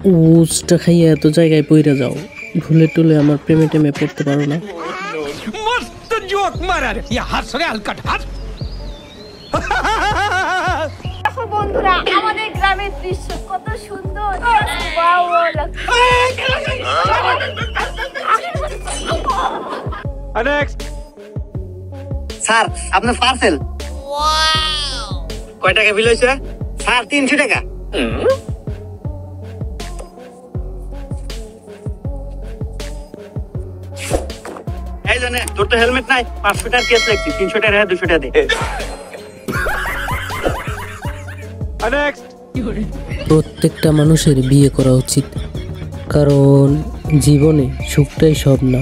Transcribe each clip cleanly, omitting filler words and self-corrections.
উজটা খাইয়া এত জায়গায় পইরা যাও, ভুলে টুলে আমার প্রেমে টেমে পড়তে পারো না? मस्त जोक मारा रे या हंस रे हलकट हंस। দেখো বন্ধুরা, আমাদের গ্রামের দৃশ্য কত সুন্দর। ওয়াও नेक्स्ट স্যার আপনার পার্সেল। কয় টাকা বিল হয়েছে স্যার? 300 টাকা। এই জানে তোর তো হেলমেট নাই, 500 টাকার কেস লাগছে, 300 টাকা 200 টাকা দে। नेक्स्ट প্রত্যেকটা মানুষের বিয়ে করা উচিত, কারণ জীবনে সুখটাই সব না,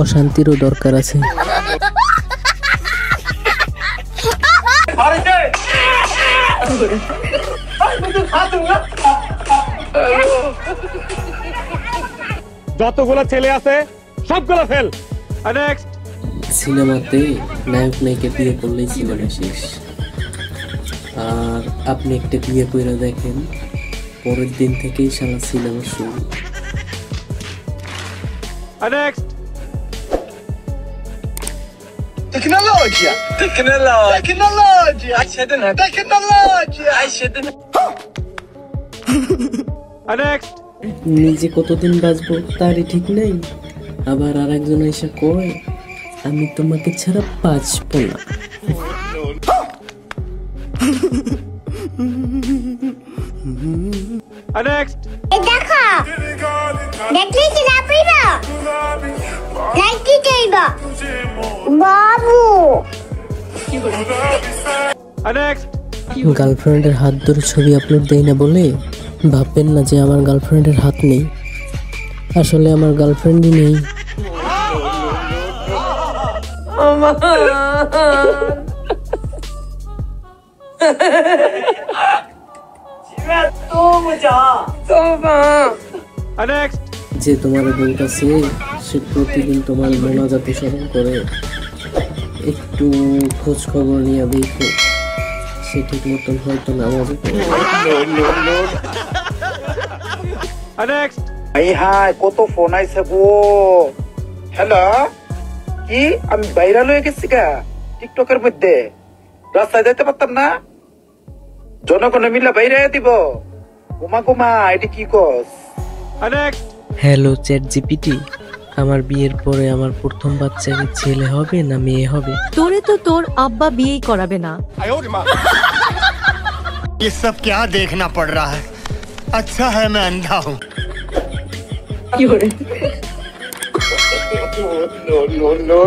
অশান্তিরও দরকার আছে। যতগুলো ছেলে আছে সবগুলো ফেল। নেক্সট সিনেমাতে নায়ক নায়িকা বিয়ে করলেই সিনেমা শেষ। আর আপনি একটা বিয়ে করে দেখেন, পরের দিন থেকেই সারা সিনেমা শুরু। Next Tecnologia. नेक्स्ट নিজে কতদিন বাঁচবো তারই ঠিক নেই, আবার আর একজন এসে কয় আমি তোমাকে ছাড়া বাঁচবো না। नेक्स्ट দেখো, দেখলি কি না পাইবা? লাইক দিতে হইবা বাবু। नेक्स्ट গার্লফ্রেন্ডের হাত ধরে ছবি আপলোড দেই না বলে ভাববেন না যে আমার গার্লফ্রেন্ডের হাত নেই, আসলে আমার গার্লফ্রেন্ডই নেই। नेक्स्ट যে তোমার বলতেছে সে প্রতিদিন তোমার মোনাজাতে স্মরণ করে, একটু খোঁজ খবর নিয়ে দেখো সে ঠিক মতন হয়তো নামাজও পড়ে। नेक्स्ट এই হাই কত ফোন আইছে গো। হ্যালো, কি আমি ভাইরাল হয়ে গেছি গা টিকটকের মধ্যে? রাস্তায় যেতে পারতাম না, জনগণ মিলে বাইরে দিব। ঘুমা ঘুমা এটি কি কস? नेक्स्ट হ্যালো চ্যাট জিপিটি, আমার বিয়ের পরে আমার প্রথম বাচ্চা কি ছেলে হবে না মেয়ে হবে? তোরে তো তোর আব্বা বিয়েই করাবে না। ये सब क्या देखना पड़ रहा है? अच्छा है मैं अंधा हूँ। No.